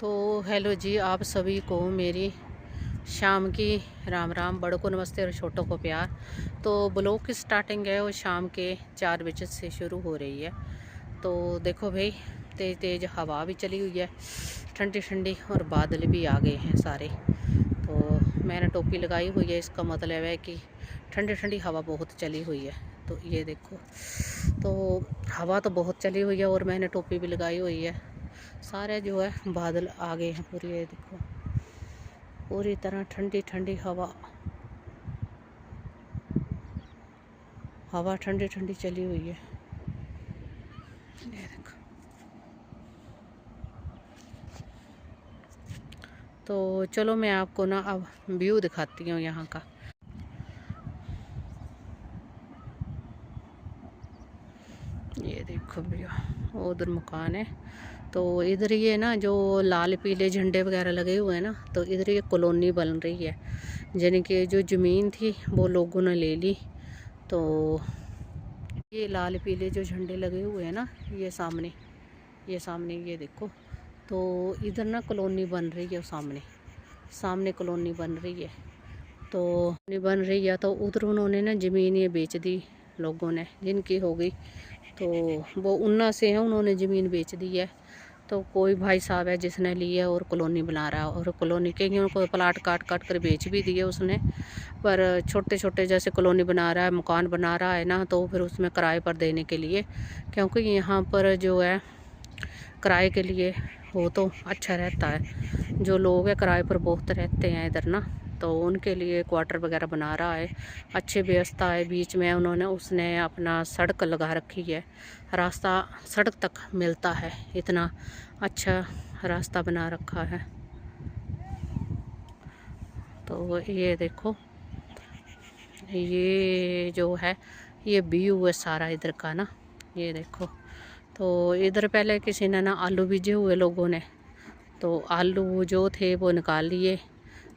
तो हेलो जी, आप सभी को मेरी शाम की राम राम। बड़ों को नमस्ते और छोटों को प्यार। तो ब्लॉग की स्टार्टिंग है वो शाम के 4 बजे से शुरू हो रही है। तो देखो भाई, तेज़ तेज़ हवा भी चली हुई है, ठंडी ठंडी, और बादल भी आ गए हैं सारे। तो मैंने टोपी लगाई हुई है, इसका मतलब है कि ठंडी ठंडी हवा बहुत चली हुई है। तो ये देखो, तो हवा तो बहुत चली हुई है और मैंने टोपी भी लगाई हुई है। सारे जो है बादल आ गए हैं पूरी, ये देखो पूरी तरह ठंडी ठंडी हवा ठंडी ठंडी चली हुई है। ये देखो, तो चलो मैं आपको ना अब व्यू दिखाती हूँ यहाँ का। ये देखो भैया, उधर मकान है। तो इधर ये ना जो लाल पीले झंडे वगैरह लगे हुए हैं ना, तो इधर ये कॉलोनी बन रही है। यानी कि जो ज़मीन थी वो लोगों ने ले ली। तो ये लाल पीले जो झंडे लगे हुए हैं ना, ये सामने ये देखो, तो इधर ना कॉलोनी बन रही है। सामने सामने कॉलोनी बन रही है। तो बन रही है, तो उधर उन्होंने ना ज़मीन ये बेच दी लोगों ने, जिनकी हो गई। तो वो उन्ना से है, उन्होंने ज़मीन बेच दी है। तो कोई भाई साहब है जिसने ली है और कॉलोनी बना रहा है, और कॉलोनी के उनको प्लाट काट काट कर बेच भी दिए उसने। पर छोटे छोटे जैसे कॉलोनी बना रहा है, मकान बना रहा है ना, तो फिर उसमें किराए पर देने के लिए, क्योंकि यहाँ पर जो है किराए के लिए हो तो अच्छा रहता है। जो लोग हैं किराए पर बहुत रहते हैं इधर ना, तो उनके लिए क्वार्टर वगैरह बना रहा है। अच्छी व्यवस्था है। बीच में उन्होंने उसने अपना सड़क लगा रखी है, रास्ता सड़क तक मिलता है, इतना अच्छा रास्ता बना रखा है। तो ये देखो, ये जो है ये व्यू है सारा इधर का ना, ये देखो। तो इधर पहले किसी ने ना आलू बीजे हुए लोगों ने, तो आलू जो थे वो निकाल लिए।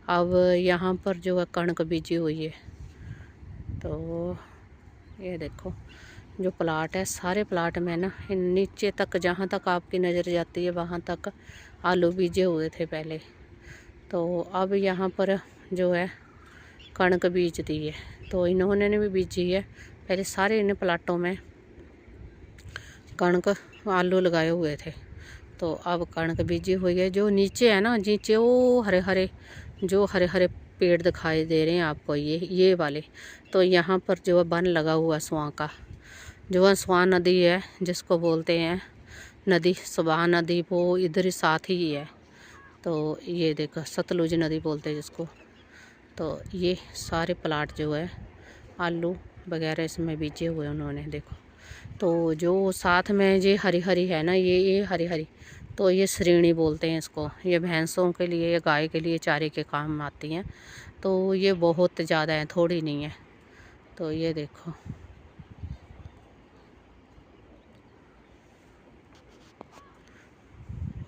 अब यहाँ पर जो है कणक बीजी हुई है। तो ये देखो, जो प्लाट है, सारे प्लाट में ना नीचे तक, जहाँ तक आपकी नज़र जाती है वहाँ तक आलू बीजे हुए थे पहले। तो अब यहाँ पर जो है कणक बीज दी है। तो इन्होंने भी बीजी है। पहले सारे इन प्लाटों में कणक आलू लगाए हुए थे, तो अब कणक बीजी हुई है। जो नीचे है ना, नीचे वो हरे हरे, जो हरे हरे पेड़ दिखाई दे रहे हैं आपको, ये वाले, तो यहाँ पर जो है बन लगा हुआ स्वां का, जो है स्वां नदी है जिसको बोलते हैं नदी, स्वां नदी, वो इधर ही साथ ही है। तो ये देखो, सतलुज नदी बोलते हैं जिसको। तो ये सारे प्लाट जो है आलू वगैरह इसमें बीजे हुए उन्होंने, देखो। तो जो साथ में ये हरी हरी है ना, ये हरी हरी, तो ये श्रेणी बोलते हैं इसको। ये भैंसों के लिए या गाय के लिए चारे के काम आती हैं। तो ये बहुत ज़्यादा है, थोड़ी नहीं है। तो ये देखो,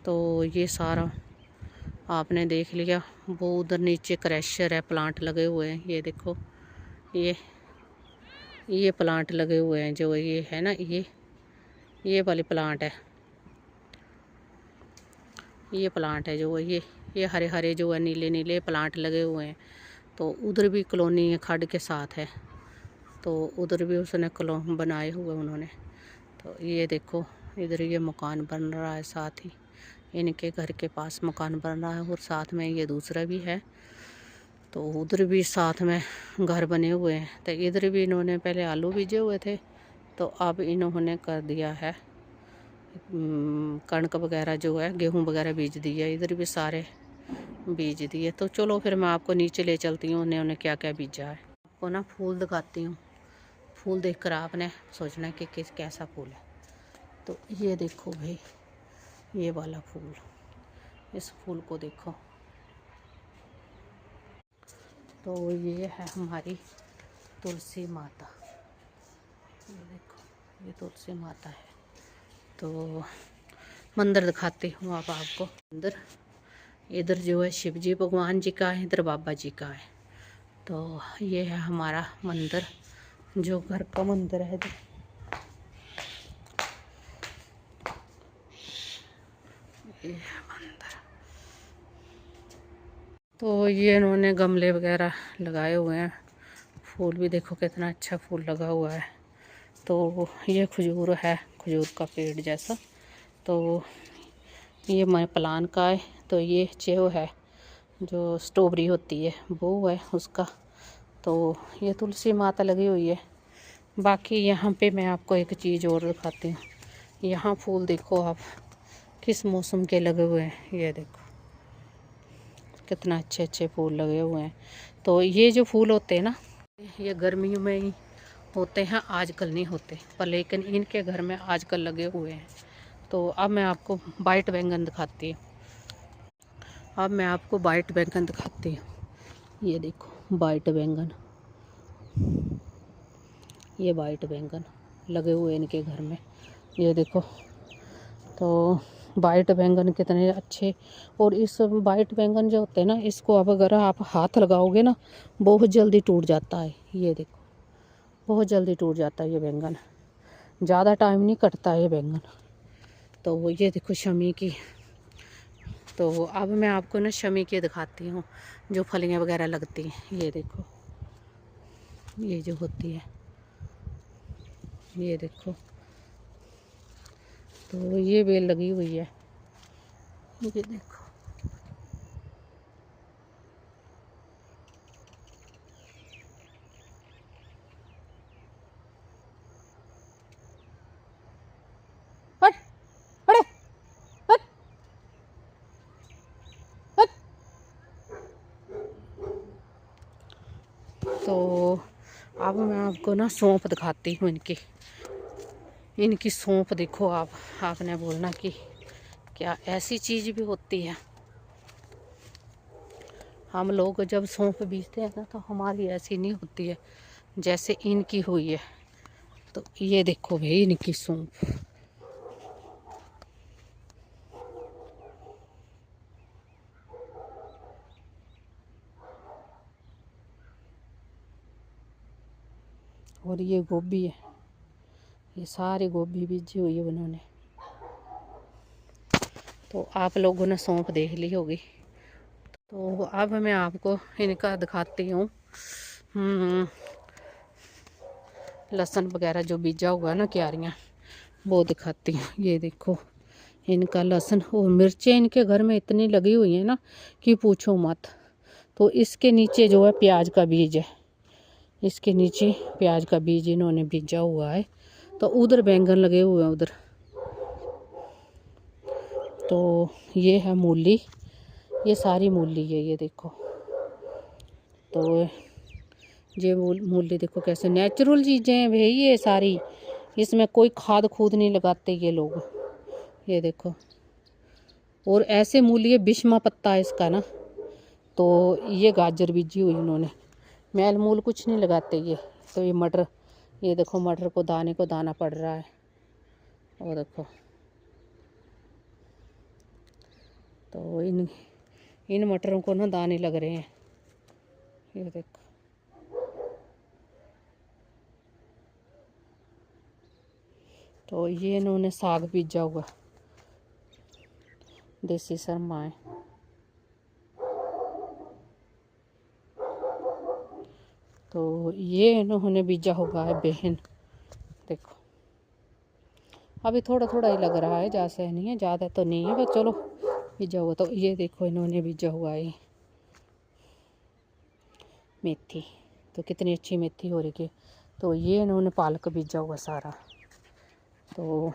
तो ये सारा आपने देख लिया। वो उधर नीचे क्रैशर है, प्लांट लगे हुए हैं, ये देखो। ये ये प्लांट लगे हुए हैं, जो ये है ना, ये वाले प्लांट है, ये प्लांट है जो ये हरे हरे जो है नीले नीले प्लांट लगे हुए हैं। तो उधर भी कॉलोनी है, खड्ड के साथ है। तो उधर भी उसने कॉलोनी बनाए हुए उन्होंने। तो ये देखो, इधर ये मकान बन रहा है, साथ ही इनके घर के पास मकान बन रहा है, और साथ में ये दूसरा भी है। तो उधर भी साथ में घर बने हुए हैं। तो इधर भी इन्होंने पहले आलू बीजे हुए थे, तो अब इन्होंने कर दिया है कणक वगैरह, जो है गेहूं वगैरह बीज दी है। इधर भी सारे बीज दिए। तो चलो फिर मैं आपको नीचे ले चलती हूँ, उन्होंने क्या क्या बीजा है। आपको ना फूल दिखाती हूँ। फूल देखकर आपने सोचना है कि कैसा फूल है। तो ये देखो भाई, ये वाला फूल, इस फूल को देखो। तो ये है हमारी तुलसी माता, ये देखो, ये तुलसी माता है। तो मंदिर दिखाती हूँ अब आपको। मंदिर इधर जो है शिव जी भगवान जी का है, इधर बाबा जी का है। तो ये है हमारा मंदिर, जो घर का मंदिर है। ये है मंदिर। तो ये इन्होंने गमले वगैरह लगाए हुए हैं। फूल भी देखो कितना अच्छा फूल लगा हुआ है। तो ये खजूर है, खजूर का पेड़ जैसा। तो ये मैं प्लान का है। तो ये चेव है, जो स्ट्रॉबेरी होती है वो है उसका। तो ये तुलसी माता लगी हुई है। बाकी यहाँ पे मैं आपको एक चीज़ और दिखाती हूँ। यहाँ फूल देखो आप किस मौसम के लगे हुए हैं। ये देखो कितना अच्छे अच्छे फूल लगे हुए हैं। तो ये जो फूल होते हैं ना, ये गर्मियों में ही होते हैं, आजकल नहीं होते, पर लेकिन इनके घर में आजकल लगे हुए हैं। तो अब मैं आपको वाइट बैंगन दिखाती हूँ। ये देखो वाइट बैंगन, ये वाइट बैंगन लगे हुए इनके घर में। ये देखो, तो वाइट बैंगन कितने अच्छे। और इस वाइट बैंगन जो होते हैं ना, इसको अब अगर आप हाथ लगाओगे ना, बहुत जल्दी टूट जाता है। ये देखो बहुत जल्दी टूट जाता है ये बैंगन, ज़्यादा टाइम नहीं कटता है ये बैंगन। तो वो ये देखो शमी की। तो अब मैं आपको ना शमी की दिखाती हूँ, जो फलियाँ वगैरह लगती हैं। ये देखो, ये जो होती है, ये देखो। तो ये बेल लगी हुई है, ये देखो। हट हटे हट हट। तो अब मैं आपको ना सौंफ दिखाती हूँ इनकी सौंफ देखो आप। आपने बोलना कि क्या ऐसी चीज़ भी होती है। हम लोग जब सौंफ बीजते हैं ना, तो हमारी ऐसी नहीं होती है जैसे इनकी हुई है। तो ये देखो भाई इनकी सौंफ, और ये गोभी है, ये सारी गोभी बीजी हुई है उन्होंने। तो आप लोगों ने सौंफ देख ली होगी। तो अब मैं आपको इनका दिखाती हूँ लहसुन वगैरह जो बीजा हुआ ना, क्यारियाँ, वो दिखाती हूँ। ये देखो इनका लहसुन और मिर्चें इनके घर में इतनी लगी हुई हैं ना कि पूछो मत। तो इसके नीचे जो है प्याज का बीज है, इसके नीचे प्याज का बीज इन्होंने बीजा हुआ है। तो उधर बैंगन लगे हुए हैं उधर। तो ये है मूली, ये सारी मूली है, ये देखो। तो ये मूली देखो कैसे नेचुरल चीज़ें हैं भाई ये सारी, इसमें कोई खाद खूद नहीं लगाते ये लोग। ये देखो, और ऐसे मूली है, बिस्मा पत्ता है इसका ना। तो ये गाजर बीजी हुई उन्होंने, मैल मूल कुछ नहीं लगाते ये। तो ये मटर, ये देखो मटर को दाना पड़ रहा है, और देखो। तो इन मटरों को ना दाने लग रहे हैं, ये देखो। तो ये इन्होंने साग बीजा हुआ, देसी शर्मा है। तो ये इन्होंने बीजा हुआ है बेहन, देखो। अभी थोड़ा थोड़ा ही लग रहा है, ज़्यादा नहीं है, ज़्यादा तो नहीं है, बस चलो बीजा हुआ। तो ये देखो इन्होंने बीजा हुआ है मेथी, तो कितनी अच्छी मेथी हो रही है। तो ये इन्होंने पालक बीजा हुआ सारा। तो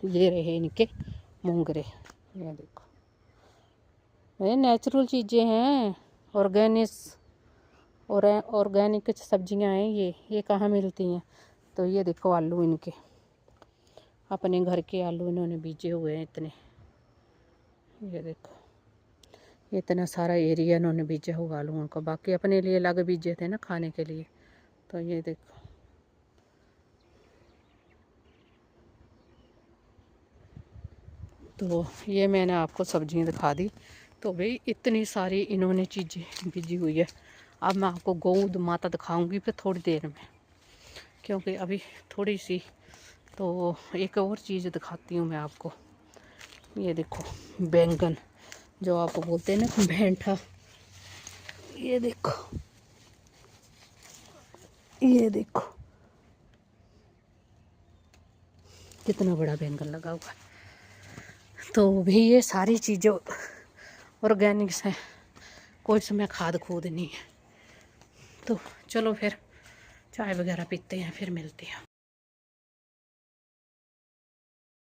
ये रहे इनके मूंगरे, ये देखो। ये नेचुरल चीज़ें हैं, ऑर्गेनिक सब्जियां हैं ये कहाँ मिलती हैं। तो ये देखो आलू इनके, अपने घर के आलू इन्होंने बीजे हुए हैं इतने। ये देखो इतना सारा एरिया इन्होंने बीजा हुआ आलूओं का, बाकी अपने लिए अलग बीजे थे ना खाने के लिए। तो ये देखो, तो ये मैंने आपको सब्जियां दिखा दी। तो भाई इतनी सारी इन्होंने चीज़ें बीजी हुई है। अब मैं आपको गौ माता दिखाऊंगी फिर थोड़ी देर में, क्योंकि अभी थोड़ी सी। तो एक और चीज़ दिखाती हूँ मैं आपको। ये देखो बैंगन, जो आप बोलते हैं ना भेंठा, ये देखो, ये देखो कितना बड़ा बैंगन लगा हुआ। तो भी ये सारी चीज़ें ऑर्गेनिक्स हैं, कोई इसमें खाद खूद नहीं है। तो चलो फिर चाय वगैरह पीते हैं, फिर मिलते हैं।